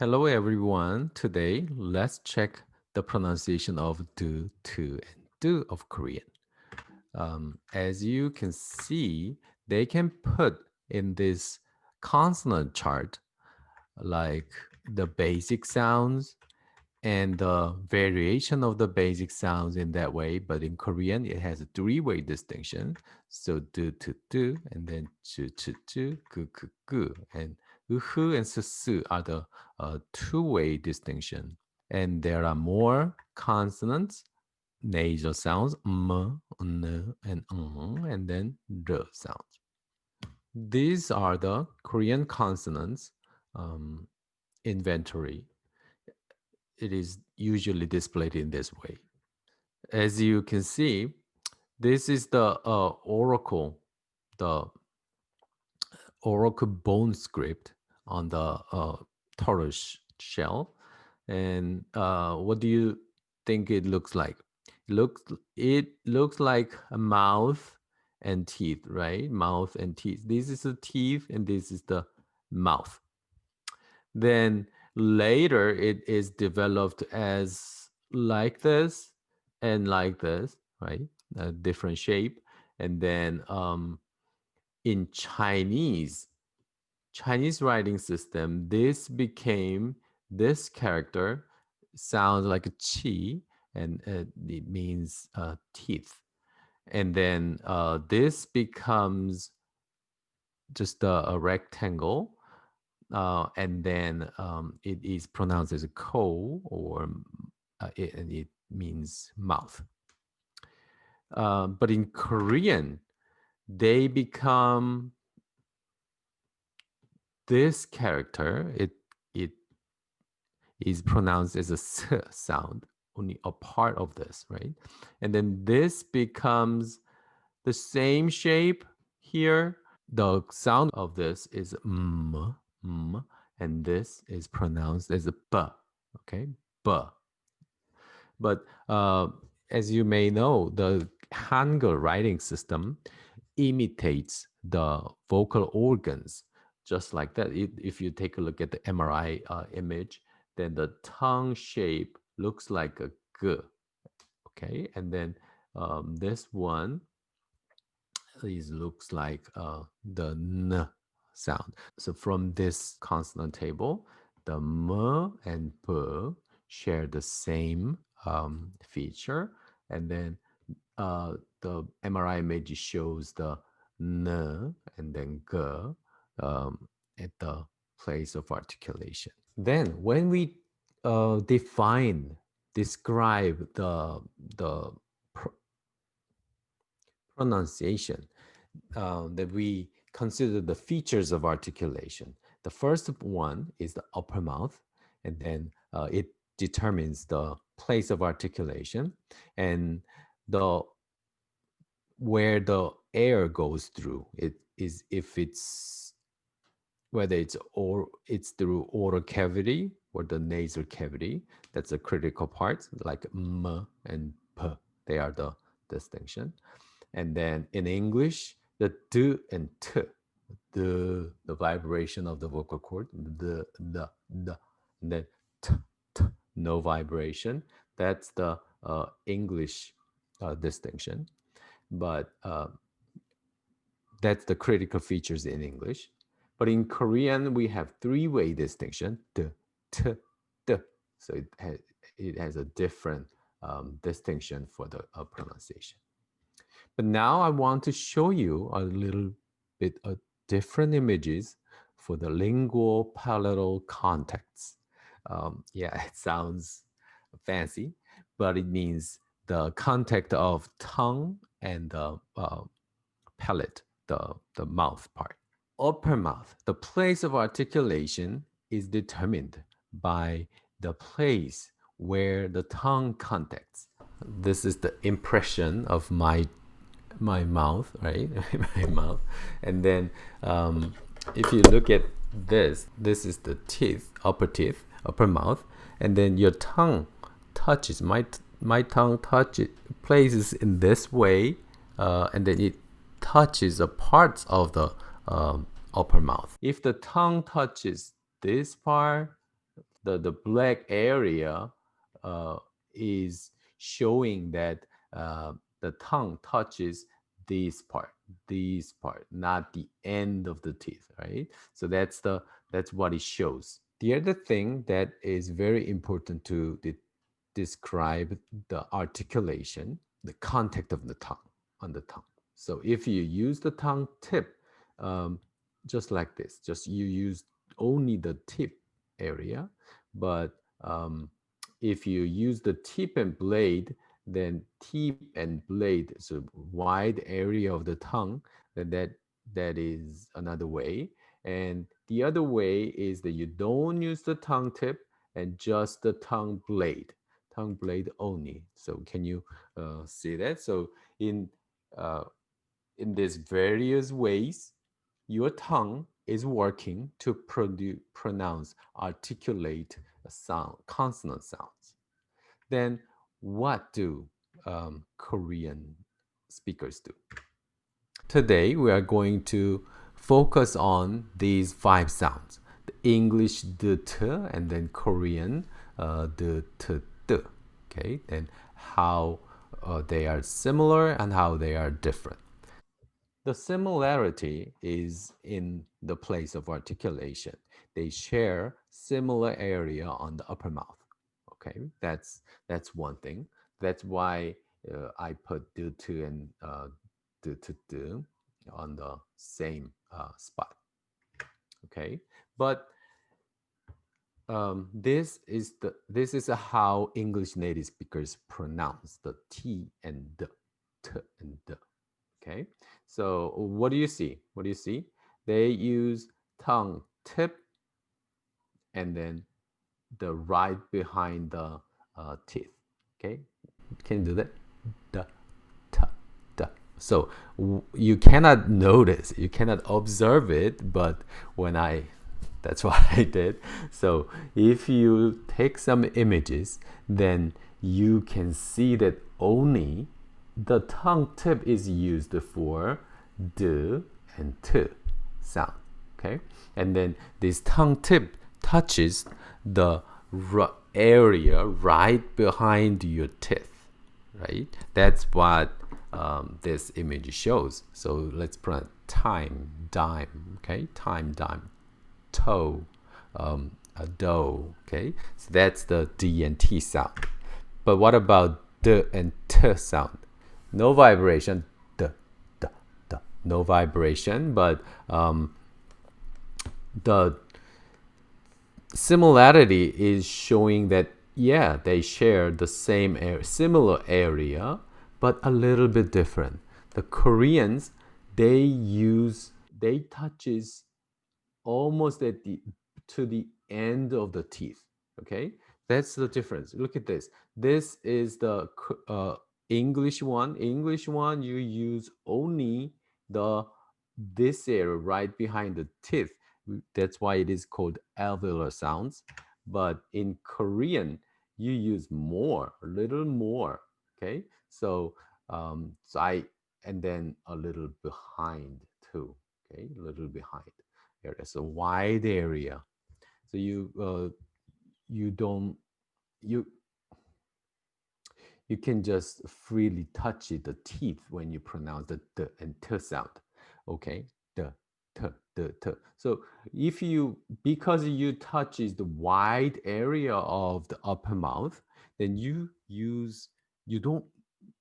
Hello everyone. Today, let's check the pronunciation of do, to, and do of Korean. As you can see, they can put in this consonant chart like the basic sounds and the variation of the basic sounds in that way. But in Korean, it has a three-way distinction. So do, and then chu, gu, and uhu and susu are the two-way distinction. And there are more consonants, nasal sounds, n, and then r sounds. These are the Korean consonants um, inventory. It is usually displayed in this way. As you can see, this is the oracle bone script on the tortoise shell. And what do you think it looks like? It looks like a mouth and teeth, right? Mouth and teeth. This is the teeth, and this is the mouth. Then later it is developed as like this and like this, right? A different shape. And then in Chinese writing system, this character sounds like a chi, and it means teeth. And then this becomes just a rectangle, and then it is pronounced as a ko, or and it means mouth. But in Korean, they become this character. It is pronounced as a s sound, only a part of this, right? And then this becomes the same shape here. The sound of this is m, and this is pronounced as a b, okay? B. But as you may know, the Hangul writing system imitates the vocal organs just like that. If you take a look at the MRI image, then the tongue shape looks like a g, okay? And then this one looks like the n sound. So from this consonant table, the m and p share the same feature, and then the MRI image shows the n and then g at the place of articulation. Then when we describe the pronunciation, that we consider the features of articulation. The first one is the upper mouth, and then it determines the place of articulation and the where the air goes through. It is if it's whether it's through oral cavity or the nasal cavity. That's a critical part, like m and p. They are the distinction. And then in English, the d and t, the vibration of the vocal cord, the, and then t, t, no vibration. That's the English distinction. But that's the critical features in English. But in Korean, we have three-way distinction, d, t, d. So it has a different distinction for the pronunciation. But now I want to show you a little bit of different images for the lingual palatal contacts. Yeah, it sounds fancy, but it means the contact of tongue and the palate, the mouth part. Upper mouth, the place of articulation is determined by the place where the tongue contacts. This is the impression of my mouth, right? My mouth. And then if you look at this is the teeth, upper mouth, and then your tongue touches my tongue touches places in this way, and then it touches a parts of the upper mouth. If the tongue touches this part, the black area uh, is showing that the tongue touches this part, not the end of the teeth, right? So that's what it shows. The other thing that is very important to describe the articulation, the contact of the tongue on the tongue. So if you use the tongue tip, um, just like this, just you use only the tip area, but if you use the tip and blade, then tip and blade, so wide area of the tongue, then that is another way. And the other way is that you don't use the tongue tip and just the tongue blade only. So can you see that? So in uh, in these various ways, your tongue is working to pronounce, articulate a sound, consonant sounds. Then what do Korean speakers do? Today, we are going to focus on these five sounds: the English the t, and then Korean the t, t. Okay, and how they are similar and how they are different. The similarity is in the place of articulation. They share similar area on the upper mouth. Okay, that's one thing. That's why I put do to and do on the same spot. Okay, but this is how English native speakers pronounce the t and the, t and the. Okay, so what do you see? What do you see? They use tongue tip and then the right behind the teeth. Okay, can you do that? Da, ta, da. So you cannot notice, you cannot observe it, but when that's what I did. So if you take some images, then you can see that only the tongue tip is used for d and t sound. Okay, and then this tongue tip touches the area right behind your teeth, right? That's what this image shows. So let's put time, dime, okay? Time, dime, toe, a dough, okay? So that's the D and T sound. But what about D and T sound? No vibration, D, D, D. No vibration, but the similarity is showing that, yeah, they share the same similar area, but a little bit different. The Koreans, they touches almost at the to the end of the teeth. Okay, that's the difference. Look at this. This is the English one. English one, you use only the this area right behind the teeth. That's why it is called alveolar sounds. But in Korean, you use more, a little more. Okay, so so I and then a little behind too. Okay, a little behind. There's a wide area, so you don't you you can just freely touch it, the teeth when you pronounce the d and t sound. Okay, the t, the t. So if you because you touch is the wide area of the upper mouth, then you don't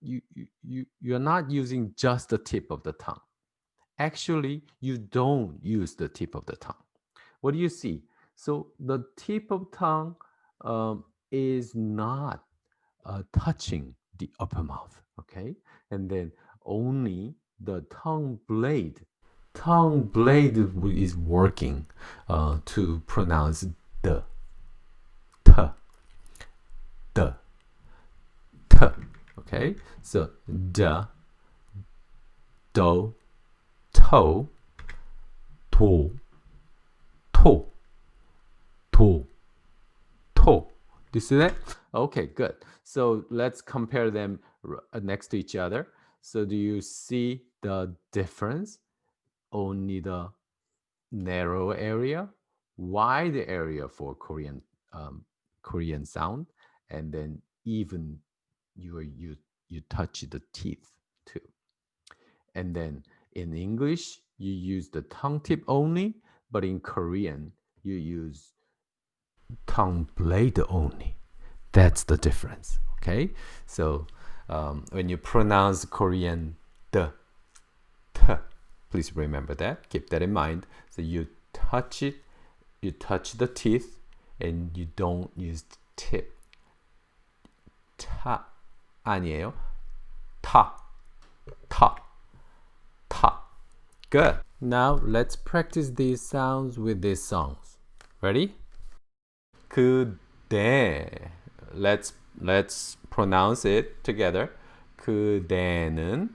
you're not using just the tip of the tongue. Actually, you don't use the tip of the tongue. What do you see? So the tip of tongue is not touching the upper mouth, okay? And then only the tongue blade is working to pronounce the, t, the, t, okay? So da, do, toe, to, to, to, to. Do you see that? Okay, good. So let's compare them next to each other. So do you see the difference? Only the narrow area, wide area for Korean Korean sound, and then even you touch the teeth too. And then in English, you use the tongue tip only, but in Korean, you use tongue blade only. That's the difference. Okay, so when you pronounce Korean the, t, please remember that. Keep that in mind. So you touch it, you touch the teeth, and you don't use the tip. 타 아니에요. 타, 타, 타. Good. Now let's practice these sounds with these songs. Ready? 그대. Let's pronounce it together. 그대는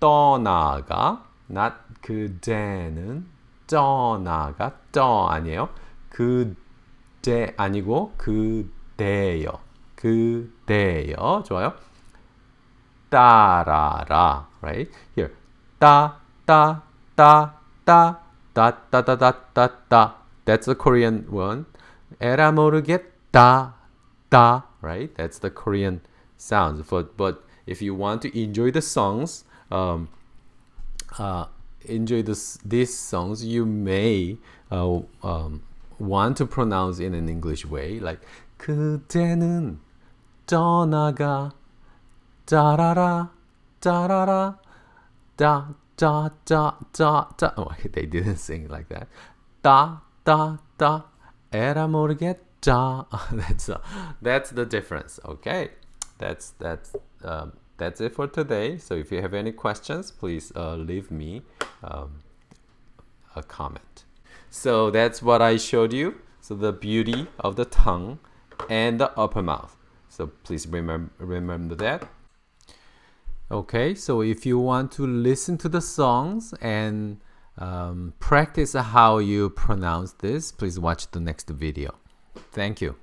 떠나가. Not 그대는 떠나가. 떠 아니에요. 그대 아니고 그대요. 그대요. 좋아요. 따라라. Right? Here. 따, 따, 따, 따, 따, 따, 따, 따, 따, 따. That's the Korean one. 에라 모르겠다. 따. Right? That's the Korean sounds. But if you want to enjoy the songs, enjoy these songs, you may want to pronounce in an English way, like 그대는 떠나가 따라라 따라라 da da da da da. Oh, they didn't sing like that. Da da da. 에라 모르겠다. That's the difference. Okay, that's it for today. So if you have any questions, please leave me a comment. So that's what I showed you. So the beauty of the tongue and the upper mouth. So please remember that. Okay, so if you want to listen to the songs and practice how you pronounce this, please watch the next video. Thank you.